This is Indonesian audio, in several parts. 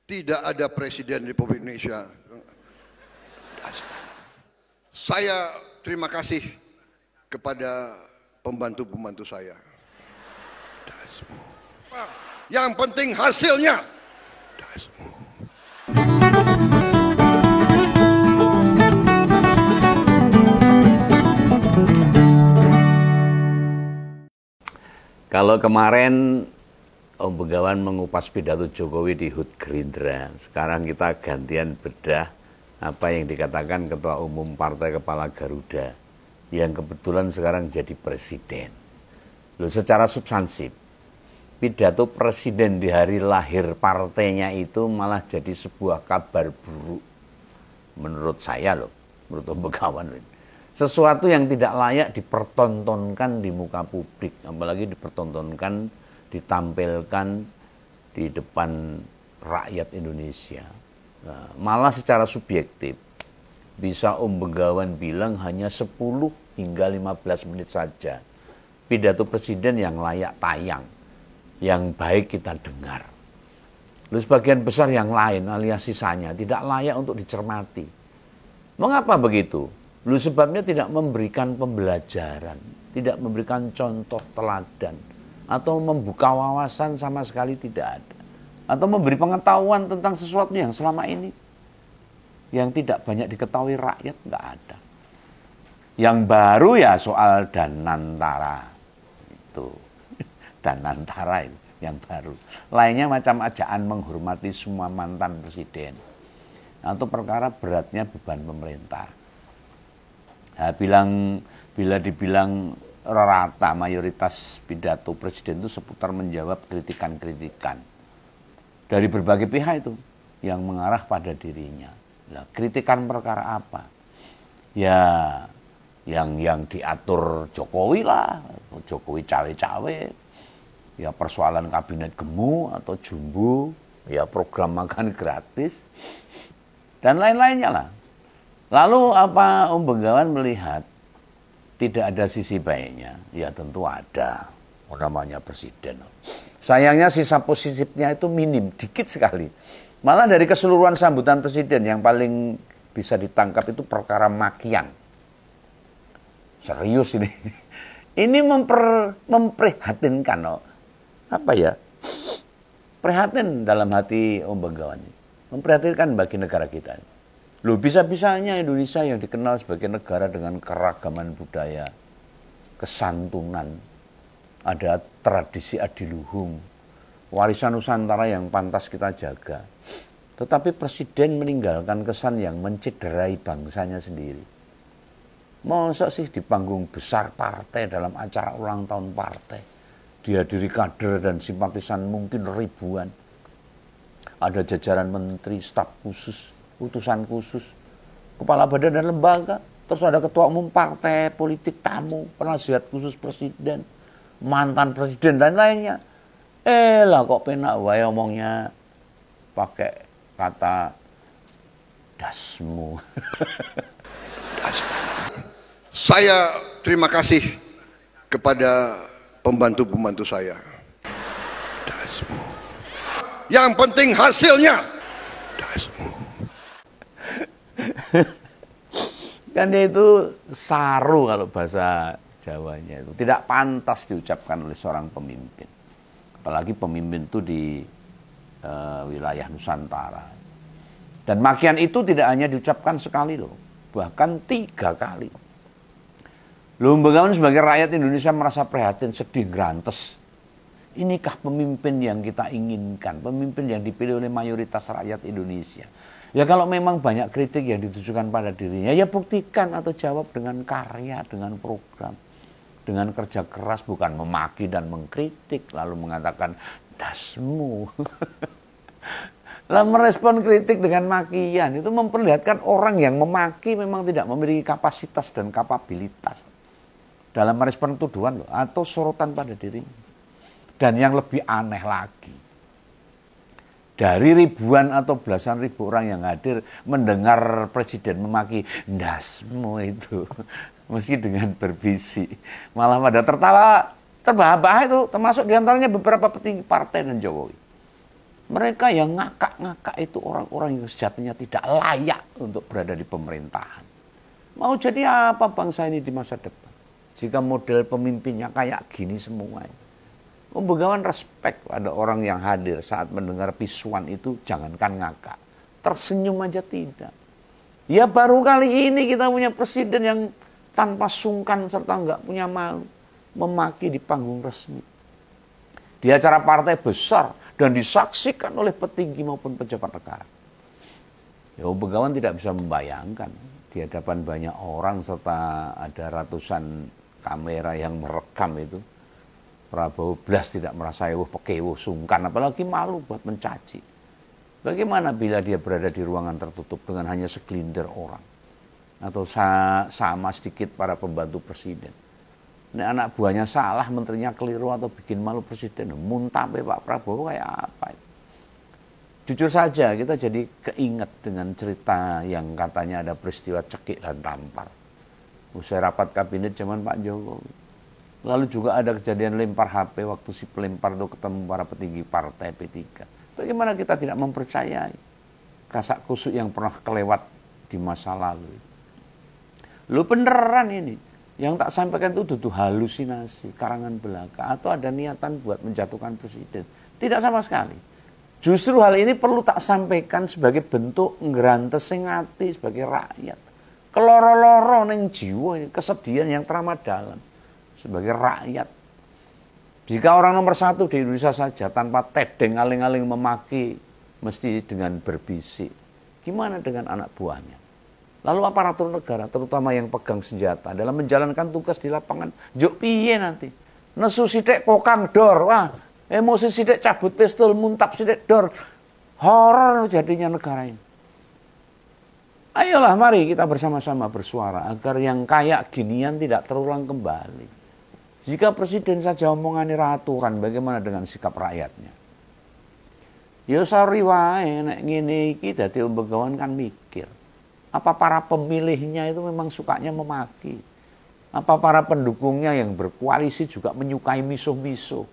Tidak ada presiden Republik Indonesia. Saya terima kasih kepada pembantu-pembantu saya. Yang penting hasilnya. Kalau kemarin Om Begawan mengupas pidato Jokowi di HUT Gerindra, sekarang kita gantian bedah apa yang dikatakan Ketua Umum Partai Kepala Garuda yang kebetulan sekarang jadi presiden. Loh, secara substansif, pidato presiden di hari lahir partainya itu malah jadi sebuah kabar buruk. Menurut saya loh, menurut Om Begawan. Sesuatu yang tidak layak dipertontonkan di muka publik, apalagi dipertontonkan, ditampilkan di depan rakyat Indonesia. Nah, malah secara subjektif, bisa Om Begawan bilang hanya 10 hingga 15 menit saja pidato presiden yang layak tayang, yang baik kita dengar. Lalu sebagian besar yang lain alias sisanya tidak layak untuk dicermati. Mengapa begitu? Lalu sebabnya tidak memberikan pembelajaran, tidak memberikan contoh teladan, atau membuka wawasan sama sekali tidak ada. Atau memberi pengetahuan tentang sesuatu yang selama ini yang tidak banyak diketahui rakyat, nggak ada. Yang baru ya soal Danantara. Itu. Danantara itu yang baru. Lainnya macam ajaan menghormati semua mantan presiden. Atau perkara beratnya beban pemerintah. Nah, bila dibilang rata mayoritas pidato presiden itu seputar menjawab kritikan-kritikan dari berbagai pihak itu yang mengarah pada dirinya. Nah, kritikan perkara apa? Ya, yang diatur Jokowi lah, Jokowi cawe-cawe, ya persoalan kabinet gemuk atau jumbo, ya program makan gratis, dan lain-lainnya lah. Lalu apa Om Begawan melihat tidak ada sisi baiknya? Ya tentu ada, namanya presiden. Sayangnya sisa positifnya itu minim, dikit sekali. Malah dari keseluruhan sambutan presiden yang paling bisa ditangkap itu perkara makian. Serius ini. Ini memprihatinkan. Apa ya? Prihatin dalam hati Om Begawan. Memprihatinkan bagi negara kita. Loh, bisa-bisanya Indonesia yang dikenal sebagai negara dengan keragaman budaya, kesantunan, ada tradisi adiluhung, warisan Nusantara yang pantas kita jaga. Tetapi presiden meninggalkan kesan yang mencederai bangsanya sendiri. Masa sih di panggung besar partai dalam acara ulang tahun partai, dihadiri kader dan simpatisan mungkin ribuan. Ada jajaran menteri, staf khusus, utusan khusus, kepala badan dan lembaga, terus ada ketua umum partai politik, tamu, penasihat khusus presiden, mantan presiden dan lainnya. Lah kok penak wae omongnya pakai kata dasmu. Saya terima kasih kepada pembantu-pembantu saya. Dasmu. Yang penting hasilnya. Dasmu. Kan itu saru kalau bahasa Jawanya itu. Tidak pantas diucapkan oleh seorang pemimpin. Apalagi pemimpin itu di wilayah Nusantara. Dan makian itu tidak hanya diucapkan sekali loh. Bahkan 3 kali. Loh, Begawan sebagai rakyat Indonesia merasa prihatin, sedih, grantes. Inikah pemimpin yang kita inginkan? Pemimpin yang dipilih oleh mayoritas rakyat Indonesia? Ya kalau memang banyak kritik yang ditujukan pada dirinya, ya buktikan atau jawab dengan karya, dengan program. Dengan kerja keras, bukan memaki dan mengkritik, lalu mengatakan, dasmu. Lalu merespon kritik dengan makian, itu memperlihatkan orang yang memaki memang tidak memiliki kapasitas dan kapabilitas dalam merespon tuduhan loh, atau sorotan pada dirinya. Dan yang lebih aneh lagi, dari ribuan atau belasan ribu orang yang hadir mendengar presiden memaki ndasmu itu, meski dengan berbisik, malah pada tertawa terbahak-bahak itu, termasuk diantaranya beberapa petinggi partai dan Jokowi. Mereka yang ngakak-ngakak itu orang-orang yang sejatinya tidak layak untuk berada di pemerintahan. Mau jadi apa bangsa ini di masa depan? Jika model pemimpinnya kayak gini semuanya. Begawan respect pada orang yang hadir saat mendengar pisuan itu, jangankan ngakak. Tersenyum aja tidak. Ya baru kali ini kita punya presiden yang tanpa sungkan serta nggak punya malu memaki di panggung resmi. Di acara partai besar dan disaksikan oleh petinggi maupun pejabat negara. Ya Begawan tidak bisa membayangkan di hadapan banyak orang serta ada ratusan kamera yang merekam itu. Prabowo belas tidak merasa pekewo, sungkan, apalagi malu buat mencaci. Bagaimana bila dia berada di ruangan tertutup dengan hanya segelintir orang? Atau sama sedikit para pembantu presiden. Ini anak buahnya salah, menterinya keliru atau bikin malu presiden. Muntabe Pak Prabowo kayak apa? Jujur saja kita jadi keinget dengan cerita yang katanya ada peristiwa cekik dan tampar. Usai rapat kabinet zaman Pak Jokowi. Lalu juga ada kejadian lempar HP waktu si pelempar itu ketemu para petinggi partai P3. Bagaimana kita tidak mempercayai kasak kusuk yang pernah kelewat di masa lalu. Lu beneran ini. Yang tak sampaikan itu halusinasi, karangan belaka. Atau ada niatan buat menjatuhkan presiden. Tidak sama sekali. Justru hal ini perlu tak sampaikan sebagai bentuk ngerantesing hati sebagai rakyat. Keloro-loro neng jiwa ini, kesedihan yang teramat dalam. Sebagai rakyat. Jika orang nomor satu di Indonesia saja tanpa tedeng aling-aling memaki mesti dengan berbisik. Gimana dengan anak buahnya? Lalu aparatur negara terutama yang pegang senjata dalam menjalankan tugas di lapangan juk piye nanti? Nesu sithik kokang dor, wah, emosi sithik cabut pistol, muntap sithik dor. Horor jadinya negara ini. Ayolah mari kita bersama-sama bersuara agar yang kayak ginian tidak terulang kembali. Jika presiden saja omongannya aturan, bagaimana dengan sikap rakyatnya? Ya sorry wae, nek ngene iki dadi Begawan kan mikir. Apa para pemilihnya itu memang sukanya memaki? Apa para pendukungnya yang berkoalisi juga menyukai misuh-misuh?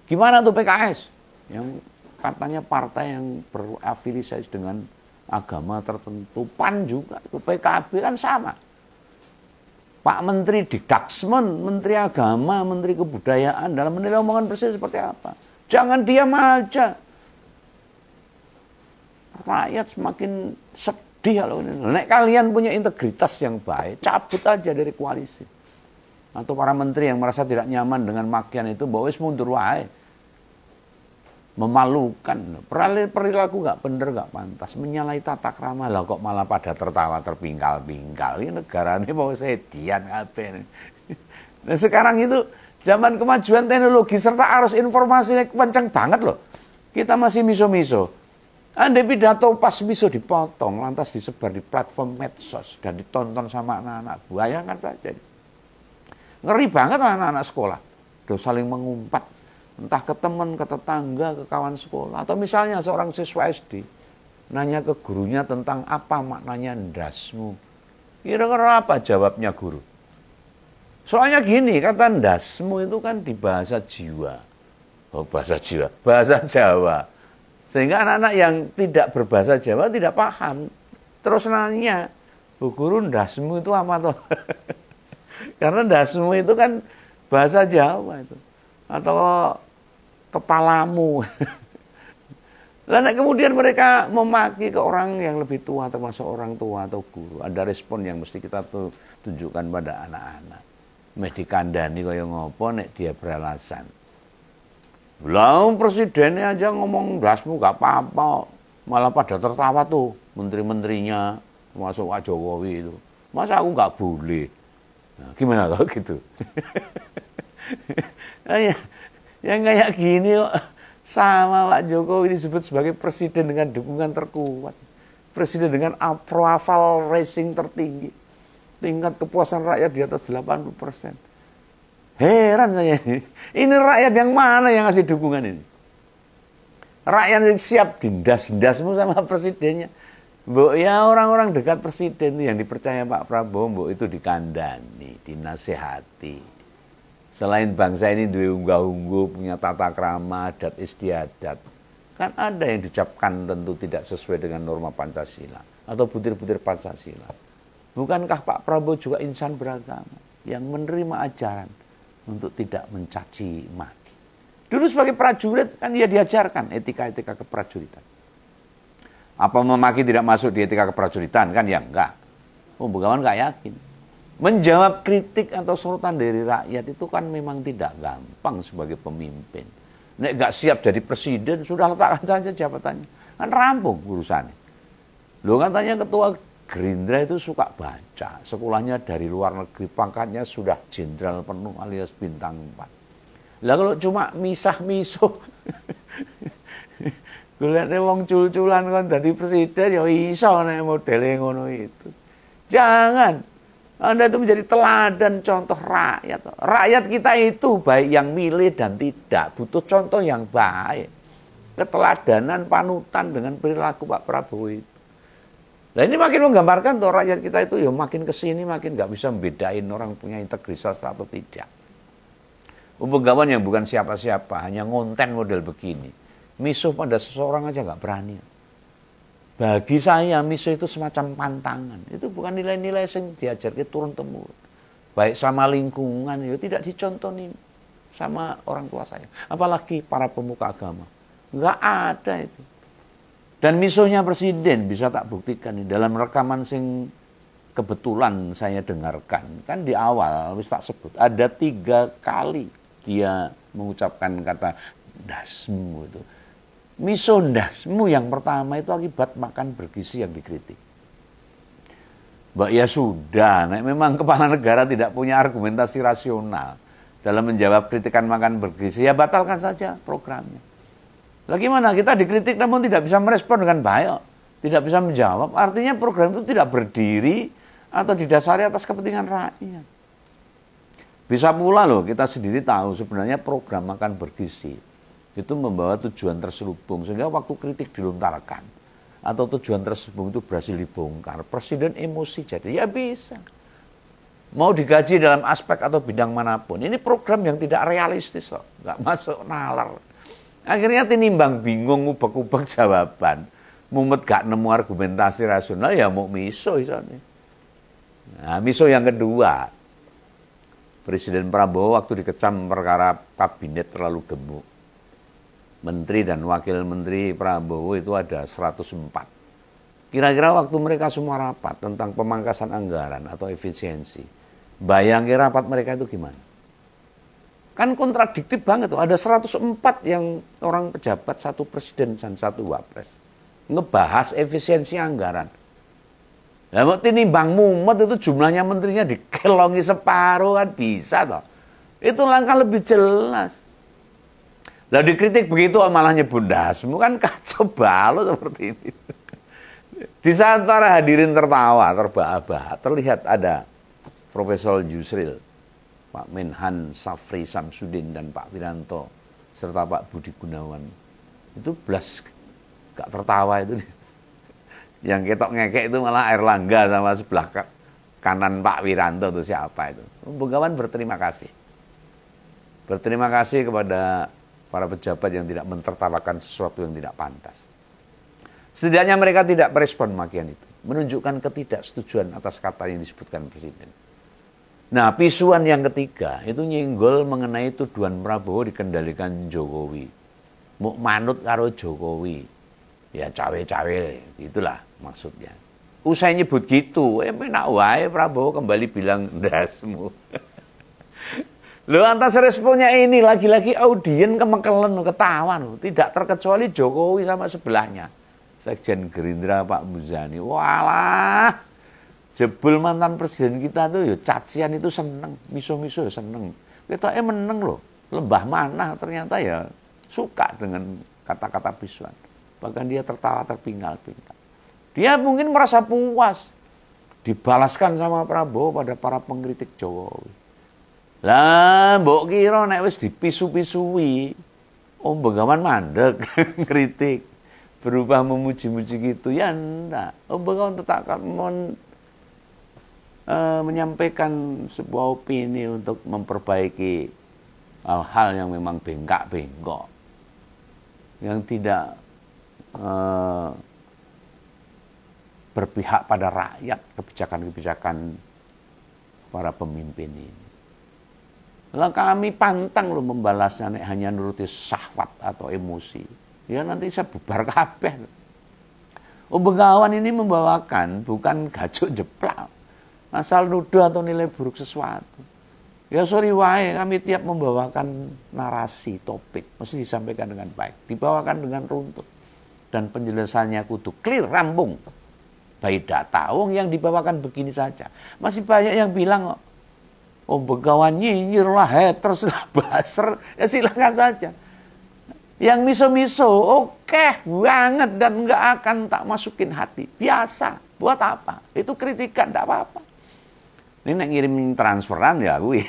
Gimana tuh PKS? Yang katanya partai yang berafiliasi dengan agama tertentu. PAN juga, itu PKB kan sama. Pak Menteri Didaksmen, Menteri Agama, Menteri Kebudayaan dalam menilai omongan presiden seperti apa? Jangan diam aja. Rakyat semakin sedih kalau ini. Nek kalian punya integritas yang baik, cabut aja dari koalisi. Atau para menteri yang merasa tidak nyaman dengan makian itu, bawa mundur wae. Memalukan, perilaku gak bener, gak pantas, menyalahi tata krama lah kok malah pada tertawa terpingkal-pingkal. Ini negara ini mau sedian apa. Nah sekarang itu zaman kemajuan teknologi serta arus informasi kencang banget loh. Kita masih miso-miso. Andai pidato pas miso dipotong, lantas disebar di platform medsos dan ditonton sama anak-anak. Bayangkan saja. Ngeri banget anak-anak sekolah. Udah saling mengumpat. Entah ke teman, ke tetangga, ke kawan sekolah. Atau misalnya seorang siswa SD nanya ke gurunya tentang apa maknanya ndasmu. Kira-kira apa jawabnya guru? Soalnya gini, kata ndasmu itu kan di bahasa jiwa. Oh bahasa jiwa, bahasa Jawa. Sehingga anak-anak yang tidak berbahasa Jawa tidak paham. Terus nanya, Bu guru ndasmu itu apa toh? Karena ndasmu itu kan bahasa Jawa itu. Atau kepalamu. Lalu kemudian mereka memaki ke orang yang lebih tua, termasuk orang tua atau guru. Ada respon yang mesti kita tunjukkan pada anak-anak. Mesti kandani kaya ngopo nek dia beralasan. Lah presidennya aja ngomong dasmu gak apa-apa. Malah pada tertawa tuh menteri-menterinya, termasuk Pak Jokowi itu. Masa aku gak boleh? Nah, gimana kalau gitu? Yang kayak gini kok sama Pak Jokowi disebut sebagai presiden dengan dukungan terkuat. Presiden dengan approval rating tertinggi. Tingkat kepuasan rakyat di atas 80%. Heran saya. Ini rakyat yang mana yang ngasih dukungan ini? Rakyat yang siap dindas-dasmu sama presidennya. Mbok ya orang-orang dekat presiden yang dipercaya Pak Prabowo, mbok itu dikandani, dinasehati. Selain bangsa ini duwe unggah-ungguh, punya tata krama, adat istiadat. Kan ada yang diucapkan tentu tidak sesuai dengan norma Pancasila atau butir-butir Pancasila. Bukankah Pak Prabowo juga insan beragama yang menerima ajaran untuk tidak mencaci maki? Dulu sebagai prajurit kan dia diajarkan etika-etika keprajuritan. Apa memaki tidak masuk di etika keprajuritan? Kan ya enggak. Begawan enggak yakin. Menjawab kritik atau sorotan dari rakyat itu kan memang tidak gampang sebagai pemimpin. Nek enggak siap jadi presiden, sudah letakkan saja jabatannya. Kan rampung urusannya. Loh katanya ketua Gerindra itu suka baca. Sekolahnya dari luar negeri, pangkatnya sudah jenderal penuh alias bintang 4. Lah kalau cuma misah-misuh, gue lihat wong cul-culan kan jadi presiden, ya iso nek modele ngono itu. Jangan. Anda itu menjadi teladan contoh rakyat. Rakyat kita itu baik yang milih dan tidak. Butuh contoh yang baik. Keteladanan, panutan dengan perilaku Pak Prabowo itu. Nah ini makin menggambarkan tuh rakyat kita itu ya makin kesini makin nggak bisa membedain orang punya integritas atau tidak. Pegawai yang bukan siapa-siapa, hanya ngonten model begini. Misuh pada seseorang aja nggak berani. Bagi saya misuh itu semacam pantangan. Itu bukan nilai-nilai yang diajarkan turun-temurun. Baik sama lingkungan, ya tidak dicontoh nih sama orang tua saya. Apalagi para pemuka agama. Nggak ada itu. Dan misuhnya presiden bisa tak buktikan nih dalam rekaman sing kebetulan saya dengarkan. Kan di awal wis tak sebut ada 3 kali dia mengucapkan kata dasmu itu. Misuh dasmu yang pertama itu akibat makan bergizi yang dikritik. Mbak ya sudah, nek memang kepala negara tidak punya argumentasi rasional dalam menjawab kritikan makan bergizi, ya batalkan saja programnya. Lah gimana? Kita dikritik namun tidak bisa merespon dengan baik, tidak bisa menjawab. Artinya program itu tidak berdiri atau didasari atas kepentingan rakyat. Bisa pula loh, kita sendiri tahu sebenarnya program makan bergizi itu membawa tujuan terselubung. Sehingga waktu kritik dilontarkan atau tujuan terselubung itu berhasil dibongkar, presiden emosi jadi ya bisa. Mau digaji dalam aspek atau bidang manapun. Ini program yang tidak realistis loh, nggak masuk nalar. Akhirnya tinimbang bingung ubek-ubek jawaban. Mumet gak nemu argumentasi rasional ya mau miso isone. Nah, miso yang kedua. Presiden Prabowo waktu dikecam perkara kabinet terlalu gemuk. Menteri dan wakil menteri Prabowo itu ada 104. Kira-kira waktu mereka semua rapat tentang pemangkasan anggaran atau efisiensi. Bayangin rapat mereka itu gimana? Kan kontradiktif banget tuh. Ada 104 yang orang pejabat, 1 presiden dan 1 wapres. Ngebahas efisiensi anggaran. Nah, mau tinimbang mumet itu jumlahnya menterinya dikelongi separuh kan bisa toh. Itu langkah lebih jelas. Lah dikritik begitu malah nyebut dasmu kan kacau balau seperti ini. Di saat para hadirin tertawa, terbahak-bahak, terlihat ada Profesor Yusril, Pak Menhan Safri Samsudin dan Pak Wiranto serta Pak Budi Gunawan. Itu belas gak tertawa itu. Yang ketok ngekek itu malah Erlangga sama sebelah kanan Pak Wiranto itu siapa itu. Begawan berterima kasih. Berterima kasih kepada para pejabat yang tidak mentertawakan sesuatu yang tidak pantas. Setidaknya mereka tidak merespon makian itu. Menunjukkan ketidaksetujuan atas kata yang disebutkan Presiden. Nah, pisuan yang ketiga itu nyenggol mengenai tuduhan Prabowo dikendalikan Jokowi. Mau manut karo Jokowi. Ya cawe-cawe, itulah maksudnya. Usai nyebut gitu, enak wae Prabowo kembali bilang dasmu. Loh, atas responnya ini lagi-lagi audien kemekelen, ketawa loh. Tidak terkecuali Jokowi sama sebelahnya. Sekjen Gerindra Pak Muzani. Walah, jebul mantan presiden kita tuh ya cacian itu seneng, miso-miso seneng. Kita meneng loh, lembah mana ternyata ya suka dengan kata-kata pisuan. Bahkan dia tertawa terpinggal-pinggal. Dia mungkin merasa puas dibalaskan sama Prabowo pada para pengkritik Jokowi. Lah, mbok kira nek wis dipisu-pisui, Om Begawan mandek kritik berubah memuji-muji gitu ya enggak. Om Begawan tetap akan menyampaikan sebuah opini untuk memperbaiki hal-hal yang memang bengkak-bengkok, yang tidak berpihak pada rakyat, kebijakan-kebijakan para pemimpin ini. Lah kami pantang loh membalasnya nek hanya nuruti syahwat atau emosi. Ya nanti saya bubar kabeh. Begawan ini membawakan bukan gajuk jeplak. Asal nuduh atau nilai buruk sesuatu. Ya sorry wae, kami tiap membawakan narasi, topik, mesti disampaikan dengan baik, dibawakan dengan runtut. Dan penjelasannya kudu clear, rampung. By data, yang dibawakan begini saja. Masih banyak yang bilang, begawan nyinyir lah, haters lah, baser, ya silakan saja. Yang miso-miso, oke banget dan nggak akan tak masukin hati. Biasa, buat apa? Itu kritikan, nggak apa-apa. Ini nek ngirim transferan ya gue.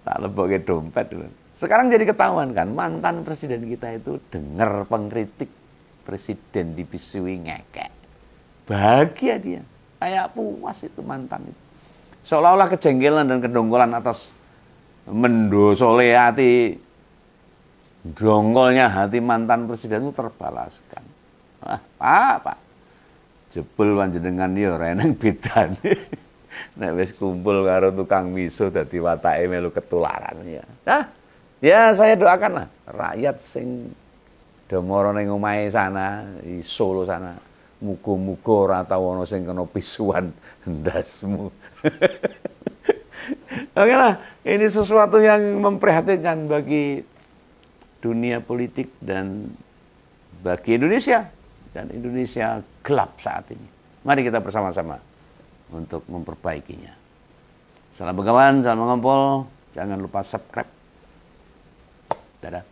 Tak lebokke dompet. Sekarang jadi ketahuan kan, mantan presiden kita itu dengar pengkritik presiden dibisui ngekek. Bahagia dia. Kayak puas itu mantan itu. Seolah-olah kejengkelan dan kedongkolan atas mendosole hati, dongkolnya hati mantan presiden itu terbalaskan. Pak. Jebul panjenengan ya ora eneng bedane. Nek wis kumpul karo tukang miso dadi watake melu ketularan ya. Nah, ya saya doakanlah rakyat sing do mara ning omahe sana, di Solo sana, muga-muga ora tau ana sing kena pisuan ndasmu. Oke lah, ini sesuatu yang memprihatinkan bagi dunia politik dan bagi Indonesia. Dan Indonesia gelap saat ini. Mari kita bersama-sama untuk memperbaikinya. Salam begawan, salam mengompol. Jangan lupa subscribe. Dadah.